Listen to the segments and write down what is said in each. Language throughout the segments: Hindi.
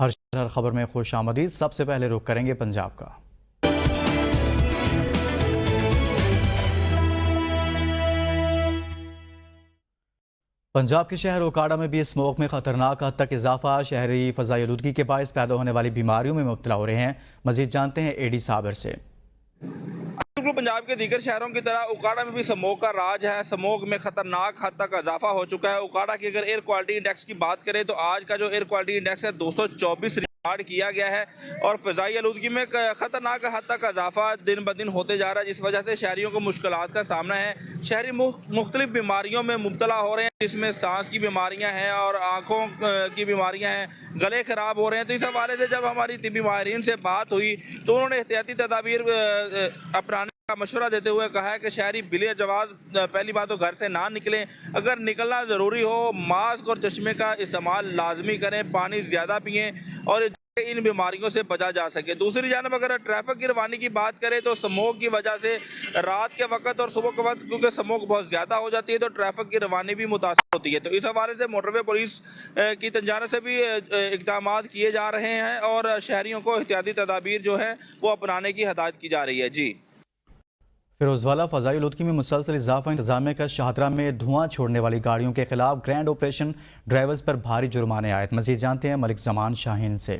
हर खबर में खुश आमदीद। सबसे पहले रुख करेंगे पंजाब का। पंजाब के शहर ओकाड़ा में भी स्मोक में खतरनाक हद तक इजाफा। शहरी फजाई आलूदगी के बायस पैदा होने वाली बीमारियों में मुब्तला हो रहे हैं। मजीद जानते हैं एडी साबर से। बिल्कुल पंजाब के दीगर शहरों की तरह उकाड़ा में भी स्मोक का राज है। स्मोक में खतरनाक हद तक इजाफा हो चुका है। उकाड़ा की अगर एयर क्वालिटी इंडेक्स की बात करें तो आज का जो एयर क्वालिटी इंडेक्स है 224 रिकॉर्ड किया गया है और फ़िज़ाई आलूदगी में खतरनाक हद तक इजाफा दिन ब दिन होते जा रहा है, जिस वजह से शहरियों को मुश्किलात का सामना है। शहरी मुख्तलिफ बीमारियों में मुब्तला हो रहे हैं, जिसमें सांस की बीमारियां हैं और आँखों की बीमारियां हैं, गले ख़राब हो रहे हैं। तो इस हवाले से जब हमारी तिब्बी माहिरीन से बात हुई तो उन्होंने एहतियाती तदाबीर अपनाने का मशवरा देते हुए कहा है कि शहरी बिले जवाज पहली बात तो घर से ना निकलें, अगर निकलना ज़रूरी हो मास्क और चश्मे का इस्तेमाल लाजमी करें, पानी ज़्यादा पिएँ और इन बीमारियों से बचा जा सके। दूसरी जानब अगर ट्रैफिक की रवानी की बात करें तो स्मोक की वजह से रात के वक्त और सुबह के वक्त क्योंकि स्मोक बहुत ज़्यादा हो जाती है तो ट्रैफिक की रवानी भी मुतासर होती है। तो इस हवाले से मोटरवे पुलिस की तंजानब से भी इक़दाम किए जा रहे हैं और शहरियों को एहतियाती तदाबीर जो है वो अपनाने की हदायत की जा रही है। जी फिरोजवाला फजाई आलूदगी में मुसलसल इजाफा। इंतजामिया का शाहदरा में धुआं छोड़ने वाली गाड़ियों के खिलाफ ग्रैंड ऑपरेशन, ड्राइवर्स पर भारी जुर्माने आयत। मजीद जानते हैं मलिक जमान शाहीन से।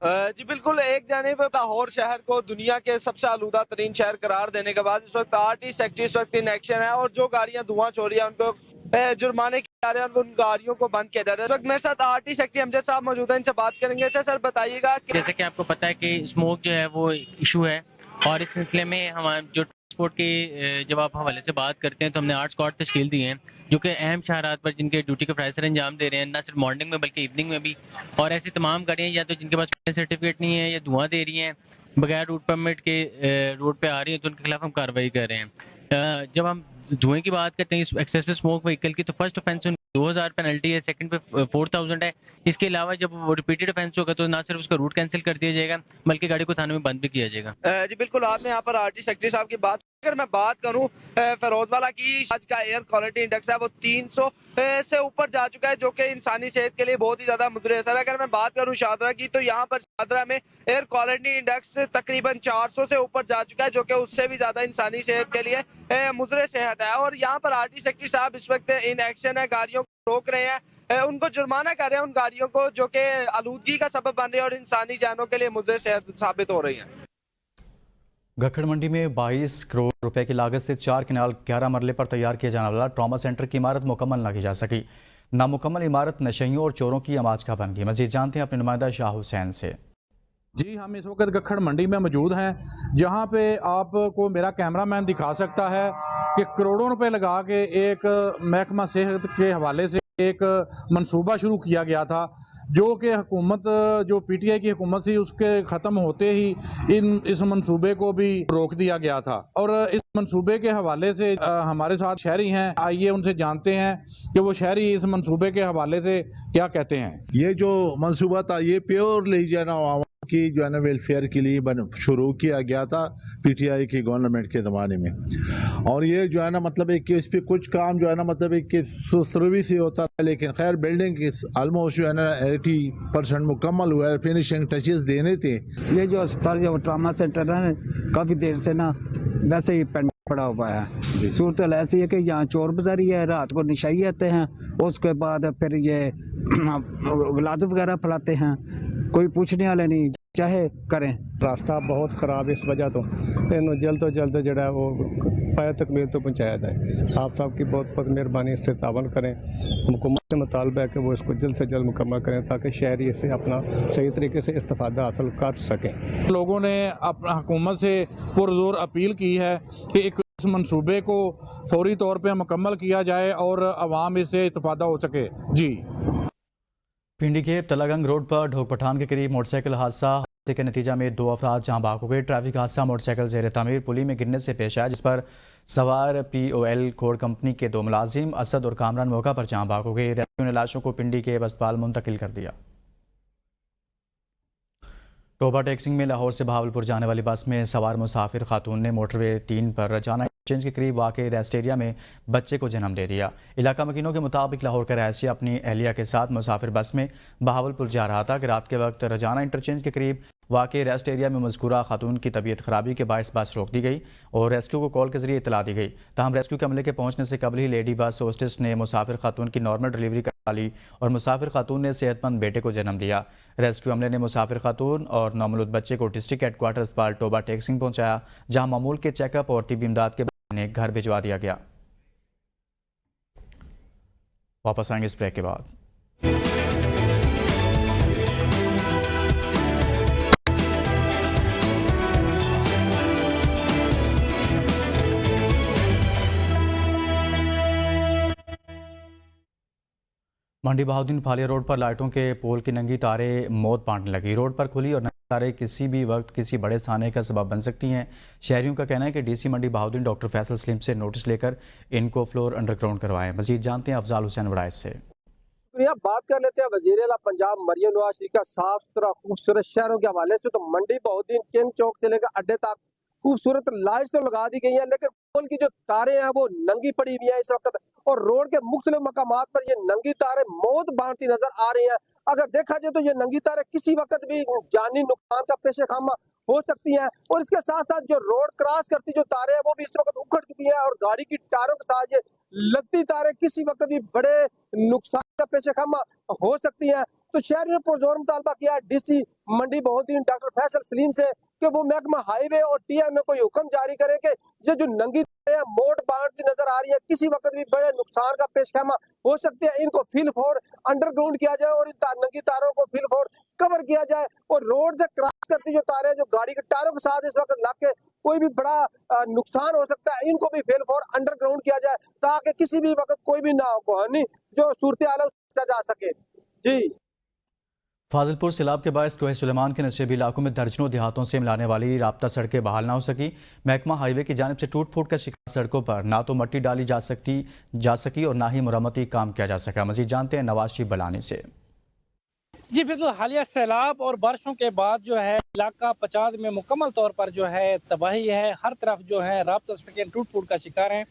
जी बिल्कुल, एक जानिब लाहौर शहर को दुनिया के सबसे आलूदा तरीन शहर करार देने के बाद इस वक्त आरटी सेक्टर इस वक्त इन एक्शन है और जो गाड़ियां धुआं छोड़ रही है उनको जुर्माने किए जा रहे हैं और उन गाड़ियों को बंद किया जा रहा है। इस वक्त मेरे साथ आरटी सेक्टर अमजद साहब मौजूद है, इनसे बात करेंगे। सर बताइएगा, जैसे कि आपको पता है कि स्मोक जो है वो इशू है और इस सिलसिले में हमारे जो ट्रांसपोर्ट के जब आप हवाले से बात करते हैं तो हमने 8 स्क्वाड तश्कील दी हैं जो कि अहम शहरात पर जिनके ड्यूटी के फ़राइज़ अंजाम दे रहे हैं, ना सिर्फ मॉर्निंग में बल्कि इवनिंग में भी। और ऐसी तमाम गाड़ियाँ या तो जिनके पास सर्टिफिकेट नहीं है या धुआं दे रही हैं बगैर रूट परमिट के रोड पे आ रही है तो उनके खिलाफ हम कार्रवाई कर रहे हैं। जब हम धुएं की बात करते हैं एक्सेसिव स्मोक व्हीकल की तो फर्स्ट ऑफेंस 2000 पेनल्टी है, सेकंड पे 4000 है। इसके अलावा जब वो रिपीटेड ऑफेंस होगा तो ना सिर्फ उसका रूट कैंसिल कर दिया जाएगा बल्कि गाड़ी को थाने में बंद भी किया जाएगा। जी बिल्कुल, आपने यहाँ पर आरटी सेक्रेटरी साहब की बात, अगर मैं बात करूं फिरोजवाला की, आज का एयर क्वालिटी इंडेक्स है वो 300 से ऊपर जा चुका है, जो कि इंसानी सेहत के लिए बहुत ही ज्यादा मुद्दे असर है। अगर मैं बात करूं शाहदरा की तो यहाँ पर शाहदरा में एयर क्वालिटी इंडेक्स तकरीबन 400 से ऊपर जा चुका है, जो कि उससे भी ज्यादा इंसानी सेहत के लिए मुजरे सेहत है। और यहाँ पर आरटी सेक्रेटरी साहब इस वक्त इन एक्शन है, गाड़ियों को रोक रहे हैं, उनको जुर्माना कर रहे हैं उन गाड़ियों को जो कि आलूदगी का सबब बन रही है और इंसानी जानों के लिए मुद्दे सेहत साबित हो रही है। गखड़ मंडी में 22 करोड़ रुपए की लागत से 4 कनाल 11 मरले पर तैयार किया जाने वाला ट्रॉमा सेंटर की इमारत मुकम्मल न की जा सकी। नामुकम्मल इमारत नशइयों और चोरों की आमाज का बन गई। मजीद जानते हैं अपने नुमाइंदा शाह हुसैन से। जी, हम इस वक्त गखड़ मंडी में मौजूद हैं, जहां पे आपको मेरा कैमरामैन दिखा सकता है कि करोड़ों रुपए लगा के एक महकमा सेहत के हवाले से एक मंसूबा शुरू किया गया था, जो कि हुकूमत, जो पीटीआई की हुकूमत थी, उसके ख़त्म होते ही इस मंसूबे को भी रोक दिया गया था। और इस मंसूबे के हवाले से हमारे साथ शहरी हैं, आइए उनसे जानते हैं कि वो शहरी इस मंसूबे के हवाले से क्या कहते हैं। ये जो मंसूबा था ये प्योरली जो है ना की जो है ना वेलफेयर के लिए शुरू किया गया था पीटीआई की गवर्नमेंट के ज़माने में। और ये जो है ना मतलब एक इस पे कुछ काम जो है ना मतलब एक सर्विस ही होता है, लेकिन खैर बिल्डिंग ऑलमोस्ट जो है ना 80% मुकम्मल हुआ है, फिनिशिंग टचेस देने थे। ये जो अस्पताल जो ट्रामा सेंटर है काफ़ी देर से ना वैसे ही पेंड पड़ा हुआ है। सूरत ऐसी है कि यहाँ चोर बाजारी है, रात को निशाई आते हैं, उसके बाद फिर ये गलाज वगैरह फैलाते हैं, कोई पूछने वाले नहीं, चाहे करें। रास्ता बहुत ख़राब है, इस वजह तो इन जल्द तो जल्द जो है वो पाया तकमील तो पहुँचाया जाए। आप सब की बहुत बहुत मेहरबानी, इससे तावन करें। हुकूमत से मुतालबा है कि वो इसको जल्द से जल्द मुकम्मल करें ताकि शहरी इससे अपना सही तरीके से इस्तेफादा हासिल कर सकें। लोगों ने अपना हुकूमत से पुरजोर अपील की है कि इस मंसूबे को फौरी तौर पर मुकम्मल किया जाए और आवाम इससे इस्तेफादा हो सके। जी, पिंडी के तलागंग रोड पर ढोक पठान के करीब मोटरसाइकिल हादसा के नतीजा में 2 अफराद जहां बाग हो गए। ट्रैफिक हादसा मोटरसाइकिल ज़ेर तामीर पुली में गिरने से पेश आया, जिस पर सवार POL कोड कंपनी के 2 मुलाजिम असद और कामरान मौका पर जहां बाग हो गए। रेस्क्यू ने लाशों को पिंडी के अस्पताल मुंतकिल कर दिया। टोबा टैक्सिंग में लाहौर से बहावलपुर जाने वाली बस में सवार मुसाफिर खातून ने मोटरवे 3 पर जाना इंटरचेंज के करीब वाक़ रेस्ट एरिया में बच्चे को जन्म दे दिया। इलाका मकीनों के मुताबिक लाहौर का रहायशी अपनी अहलिया के साथ मुसाफिर बस में बहावलपुर जा रहा था कि रात के वक्त रजाना इंटरचेंज के करीब वाक़ रेस्ट एरिया में मज़कूरा खातून की तबीयत खराबी के बायस बस रोक दी गई और रेस्क्यू को कॉल के जरिए इतला दी गई। तहम रेस्क्यू के अमले के पहुंचने से कबल ही लेडी बस होस्टेस ने मुसाफिर खातून की नॉर्मल डिलीवरी करा ली और मुसाफिर खातून ने सेहतमंद बेटे को जन्म दिया। रेस्क्यू अमले ने मुसाफिर खातून और नौमौलूद बच्चे को डिस्ट्रिक्ट हेडक्वार्टर अस्पताल टोबा टेक सिंह पहुंचाया, जहां मामूल के चेकअप और तिब्बी इमदाद के बाद उन्हें घर भिजवा दिया गया। वापस आएंगे इस ब्रेक के बाद। मंडी बहाउद्दीन फालिया रोड पर लाइटों के पोल की नंगी तारें मौत बांटने लगी। रोड पर खुली और नंगी तारें किसी भी वक्त किसी बड़े थाने का सबब बन सकती हैं। शहरियों का कहना है कि डीसी मंडी बहाउद्दीन डॉक्टर फैसल सलीम से नोटिस लेकर इनको फ्लोर अंडरग्राउंड करवाएं। मजीद जानते हैं अफजाल हुसैन वड़ाइस से। बात कर लेते हैं वज़ीर आला पंजाब मरियम नवाज शरीफ का साफ सुथरा खूबसूरत शहरों के हवाले से। तो मंडी बहाउद्दीन किंग चौक से लेकर अड्डे तक खूबसूरत लाइट्स तो लगा दी गई हैं, लेकिन पोल की जो तारें हैं वो नंगी पड़ी हुई हैं इस वक्त, और रोड के मुख्तलिफ मकामात पर ये नंगी तारें मौत बांटती नजर आ रही हैं। अगर देखा जाए तो ये नंगी तारें किसी वक्त भी जानी नुकसान का पेश खामा हो सकती हैं। और इसके साथ साथ जो रोड क्रॉस करती जो तारें हैं वो भी इस वक्त उखड़ चुकी हैं, और गाड़ी की टायरों के साथ ये लगती तारें किसी वक्त भी बड़े नुकसान का पेश खामा हो सकती हैं। तो शहर में पुरजोर मुतालबा किया डीसी मंडी बहाउद्दीन डॉक्टर फैसल सलीम से कि वो महकमा हाईवे और टीएम में कोई हुक्म जारी करे कि ये जो नंगी मोड़ बांटती नजर आ रही है किसी वक्त भी बड़े नुकसान का पेशखामा हो सकते हैं, इनको फिल फोर अंडरग्राउंड किया जाए और इन नंगी तारों को फिल फोर कवर किया जाए। और रोड से क्रॉस करती जो तारें जो गाड़ी के टायरों के साथ इस वक्त लग के कोई भी बड़ा नुकसान हो सकता है, इनको भी फिल फोर अंडरग्राउंड किया जाए ताकि किसी भी वक्त कोई भी नागवानी जो सूरत हाल जा सके। जी फाजिलपुर सैलाब के बायस कोहे सुलेमान के नशेबी इलाकों में दर्जनों देहातों से मिलाने वाली राब्ता सड़कें बहाल ना हो सकी। महकमा हाईवे की जानिब से टूट फूट का शिकार सड़कों पर ना तो मट्टी डाली जा सकी और ना ही मुरम्मती काम किया जा सका। मजीद जानते हैं नवाज बलानी से। जी बिल्कुल, हालिया सैलाब और बारिशों के बाद जो है इलाका पचाद में मुकम्मल तौर पर जो है तबाही है। हर तरफ जो है राब्ता सड़कें टूट फूट का शिकार हैं।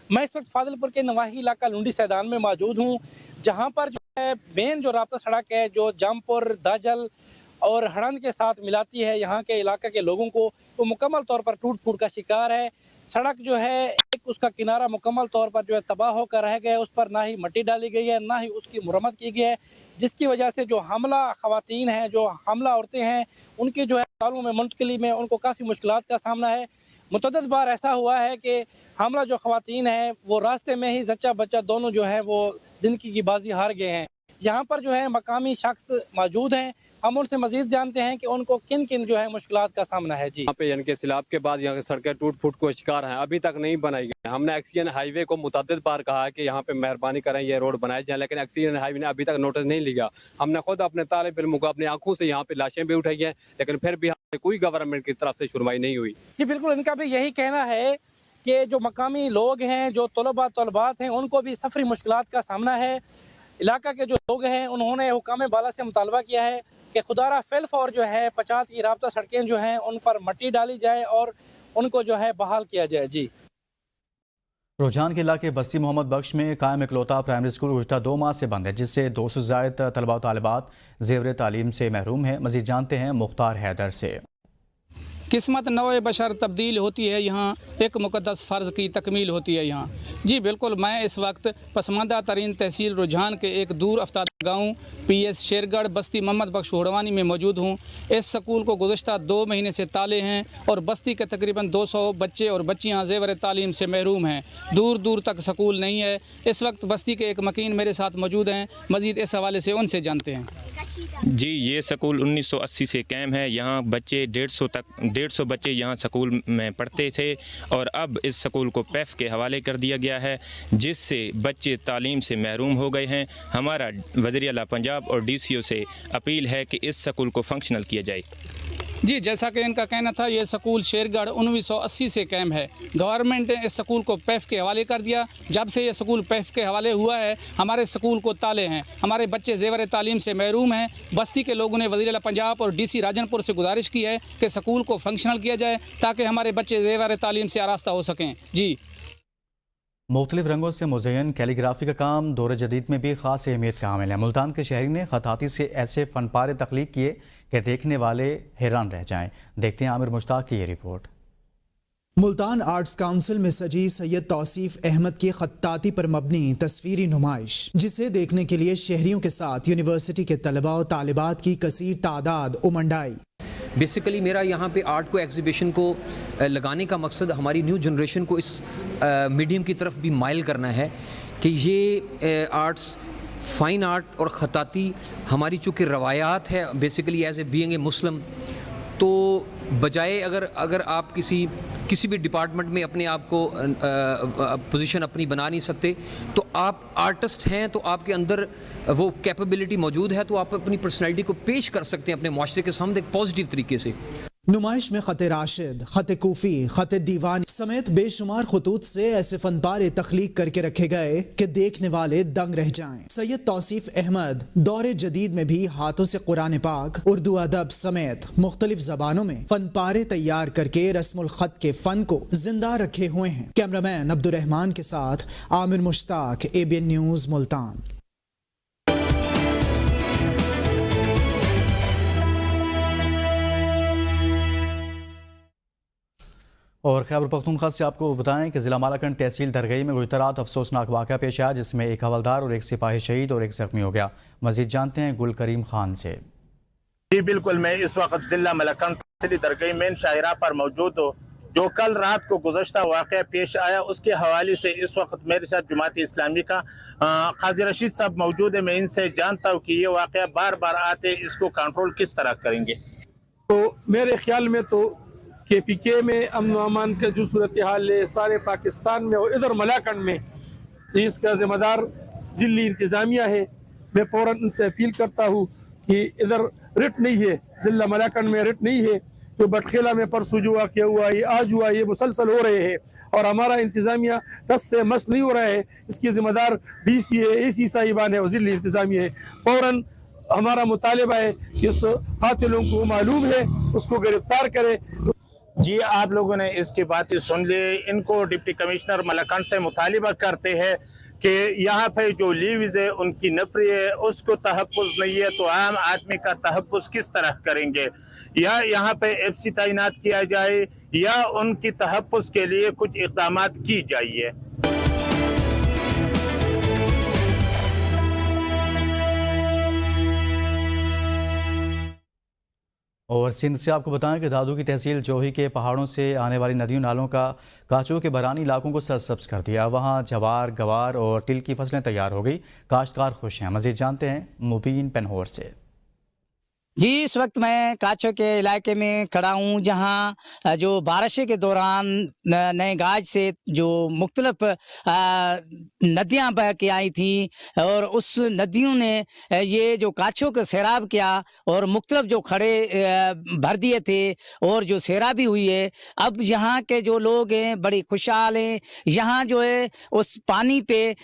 मैं इस वक्त फाजिलपुर के नवाही इलाका लुंडी सैदान में मौजूद हूँ, जहाँ पर जो है मेन जो राब्ता सड़क है जो जामपुर दाजल और हड़ंद के साथ मिलाती है यहाँ के इलाके के लोगों को, वो मुकम्मल तौर पर टूट फूट का शिकार है। सड़क जो है एक उसका किनारा मुकम्मल तौर पर जो है तबाह होकर रह गया है, उस पर ना ही मट्टी डाली गई है ना ही उसकी मुरम्मत की गई है, जिसकी वजह से जो हमला खवातीन हैं जो हमला औरतें हैं उनकी जो है अस्पतालों में मुंतकिली में उनको काफ़ी मुश्किलात का सामना है। मुतअद्दिद बार ऐसा हुआ है कि हमला जो खवातीन हैं वो रास्ते में ही जच्चा बच्चा दोनों जो है वो ज़िंदगी की बाजी हार गए हैं। यहाँ पर जो है मकामी शख्स मौजूद हैं, हम उनसे मजीद जानते हैं कि उनको किन किन जो है मुश्किलात का सामना है। जी यहाँ पे यानी कि सैलाब के बाद यहाँ की सड़कें टूट फूट को शिकार हैं, अभी तक नहीं बनाई गई। हमने एक्सीजन हाईवे को मुतअद्दिद बार कहा है कि यहाँ पे मेहरबानी करें ये रोड बनाए जाए, लेकिन एक्सीजन हाईवे ने अभी तक नोटिस नहीं लिया। हमने खुद अपने तालिब इल्म को अपनी आंखों से यहाँ पे लाशें भी उठाई हैं, लेकिन फिर भी कोई गवर्नमेंट की तरफ से सुनवाई नहीं हुई। जी बिल्कुल, इनका भी यही कहना है कि जो मकामी लोग हैं जो तलबात हैं उनको भी सफरी मुश्किलात का सामना है। इलाका के जो लोग हैं उन्होंने हुकाम बाला से मुतालबा किया है कि खुदारा फिल फौर जो है पचात की राब्ता सड़कें जो हैं उन पर मट्टी डाली जाए और उनको जो है बहाल किया जाए। जी रुझान के इलाके बस्ती मोहम्मद बख्श में कायम इकलौता प्राइमरी स्कूल गुज़श्ता 2 माह से बंद है, जिससे 200 से ज़ायद तलबा व तालिबात ज़ेवर तालीम से महरूम हैं। मज़ीद जानते हैं मुख्तार हैदर से। किस्मत नौ बशर तब्दील होती है, यहाँ एक मुक़द्दस फ़र्ज़ की तकमील होती है यहाँ। जी बिल्कुल, मैं इस वक्त पसमानदा तरीन तहसील रुझान के एक दूर अफ्ताब गाँव PS शेरगढ़ बस्ती मोहम्मद बख्श हुड़वानी में मौजूद हूँ। इस स्कूल को गुज़श्ता 2 महीने से ताले हैं और बस्ती के तकरीबन 200 बच्चे और बच्चियाँ ज़ेवर तालीम से महरूम हैं। दूर दूर तक स्कूल नहीं है। इस वक्त बस्ती के एक मकीन मेरे साथ मौजूद हैं, मज़ीद इस हवाले से उनसे जानते हैं। जी, ये स्कूल 1980 से कायम है। यहाँ बच्चे 150 बच्चे यहाँ स्कूल में पढ़ते थे और अब इस स्कूल को पैफ के हवाले कर दिया गया है, जिससे बच्चे तालीम से महरूम हो गए हैं। हमारा वज़ीर आला पंजाब और DCO से अपील है कि इस स्कूल को फंक्शनल किया जाए। जी, जैसा कि इनका कहना था, ये स्कूल शेरगढ़ 1980 से कायम है। गवर्नमेंट ने इस स्कूल को पैफ के हवाले कर दिया। जब से ये स्कूल पैफ के हवाले हुआ है, हमारे स्कूल को ताले हैं, हमारे बच्चे ज़ेवर तालीम से महरूम हैं। बस्ती के लोगों ने वज़ीर आला पंजाब और DC राजनपुर से गुजारिश की है कि स्कूल को फंक्शनल किया जाए ताकि हमारे बच्चे ज़ेवर तालीम से आरास्ता हो सकें। जी, मुख्तलिफ रंगों से मुज़य्यन कैलीग्राफी का काम दौर जदीद में भी ख़ास अहमियत का हामिल है। मुल्तान के शहरी ने खताती से ऐसे फ़न पारे तख्लीक किए कि देखने वाले हैरान रह जाएं। देखते हैं आमिर मुश्ताक की ये रिपोर्ट। मुल्तान आर्ट्स काउंसिल में सजी सैयद तौसीफ अहमद की खत्ताती पर मबनी तस्वीरी नुमाइश, जिसे देखने के लिए शहरियों के साथ यूनिवर्सिटी के तलबा और तालिबात की कसीर तादाद उमंड आई। बेसिकली मेरा यहाँ पे आर्ट को एग्जीबिशन को लगाने का मकसद हमारी न्यू जनरेशन को इस मीडियम की तरफ भी माइल करना है कि ये आर्ट्स, फ़ाइन आर्ट और ख़ताती हमारी चूँकि रवायात है basically as a being a Muslim, तो बजाय अगर आप किसी भी डिपार्टमेंट में अपने आप को पोजीशन अपनी बना नहीं सकते, तो आप आर्टिस्ट हैं तो आपके अंदर वो कैपेबिलिटी मौजूद है, तो आप अपनी पर्सनैलिटी को पेश कर सकते हैं अपने माशरे के सामने एक पॉजिटिव तरीके से। नुमाइश में ख़त राशिद, ख़त कूफी, ख़त दीवान समेत बेशुमार खतूत से ऐसे फनपारे तख्लीक करके रखे गए कि देखने वाले दंग रह जाएं। सैयद तौसीफ अहमद दौरे जदीद में भी हाथों से कुरान पाक, उर्दू अदब समेत मुख्तलिफ जबानों में फनपारे तैयार करके रस्मुल ख़त के फ़न को जिंदा रखे हुए हैं। कैमरामैन अब्दुर्रहमान के साथ आमिर मुश्ताक, ABN न्यूज़ मुल्तान। और खैबर पख्तूनख्वा से आपको बताएं कि ज़िला मालाकंड तहसील दरगई में गुज़श्ता रात अफसोसनाक वाक़या पेश आया, जिसमें एक हवलदार और एक सिपाही शहीद और एक ज़ख्मी हो गया। मज़ीद जानते हैं गुल करीम खान से। जी बिल्कुल, मैं इस वक्त ज़िला मालाकंड तहसील दरगई मेन शाहरा पर मौजूद हूँ। जो कल रात को गुज़श्ता वाक़या पेश आया उसके हवाले से इस वक्त मेरे साथ जमात इस्लामी का काजी रशीद साहब मौजूद है। मैं इनसे जानता हूँ कि ये वाक़या बार बार आते, इसको कंट्रोल किस तरह करेंगे। तो मेरे ख्याल में तो KPK में अमन अमान का जो सूरत हाल है सारे पाकिस्तान में और इधर मलाकंड में, इसका ज़िम्मेदार ज़िली इंतज़ामिया है। मैं फ़ौरन उनसे अपील करता हूँ कि इधर रिट नहीं है, ज़िला मलाकंड में रिट नहीं है। जो बटखेला में परसों जो वाक़या हुआ, ये आज हुआ, ये मुसलसल हो रहे हैं और हमारा इंतज़ामिया टस से मस नहीं हो रहा है। इसके ज़िम्मेदार DC है, AC साहिबान है और ज़िली इंतज़ामिया है। फ़ौरन हमारा मुतालिबा है कि उस कातिलों को मालूम है उसको गिरफ्तार करे। जी, आप लोगों ने इसकी बातें सुन ली। इनको डिप्टी कमिश्नर मलाकंड से मुतालिबा करते हैं कि यहाँ पे जो लीव्स है उनकी नफरी है, उसको तहफ़्फ़ुज़ नहीं है, तो आम आदमी का तहफ़्फ़ुज़ किस तरह करेंगे। या यहाँ पे FC तैनात किया जाए या उनकी तहफ़्फ़ुज़ के लिए कुछ इक़दाम की जाइए। और सिंध से आपको बताएं कि दादू की तहसील जोही के पहाड़ों से आने वाली नदियों नालों का काचों के बरानी इलाकों को सरसब्ज कर दिया। वहां जवार, गवार और तिल की फसलें तैयार हो गई। काश्तकार खुश हैं। मज़ीद जानते हैं मुबीन पेनहोर से। जी, इस वक्त मैं काचो के इलाके में खड़ा हूँ, जहाँ जो बारिश के दौरान नए गाज से जो मुख्तलिफ नदियाँ बह के आई थी और उस नदियों ने ये जो काचों को सैराब किया और मुख्तलिफ जो खड़े भर दिए थे और जो सैराबी हुई है। अब यहाँ के जो लोग हैं बड़ी खुशहाल हैं। यहाँ जो है उस पानी पे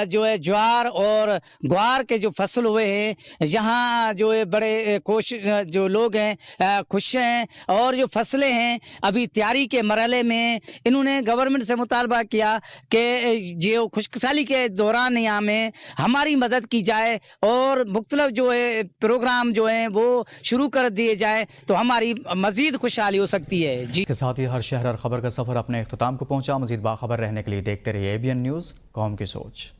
जो है ज्वार और ग्वार के जो फसल हुए हैं, यहाँ जो है बड़े जो लोग हैं खुश हैं। और जो फसलें हैं अभी तैयारी के मरहले में, इन्होंने गवर्नमेंट से मुतालबा किया कि जो खुशकसाली के दौरान यहाँ में हमारी मदद की जाए और मुख्तलिफ जो है प्रोग्राम जो हैं वो शुरू कर दिए जाए तो हमारी मज़ीद खुशहाली हो सकती है। जी, के साथ ही हर शहर हर खबर का सफ़र अपने इख्तिताम को पहुँचा। मज़ीद बाखबर रहने के लिए देखते रहिए ABN न्यूज़, कौम की सोच।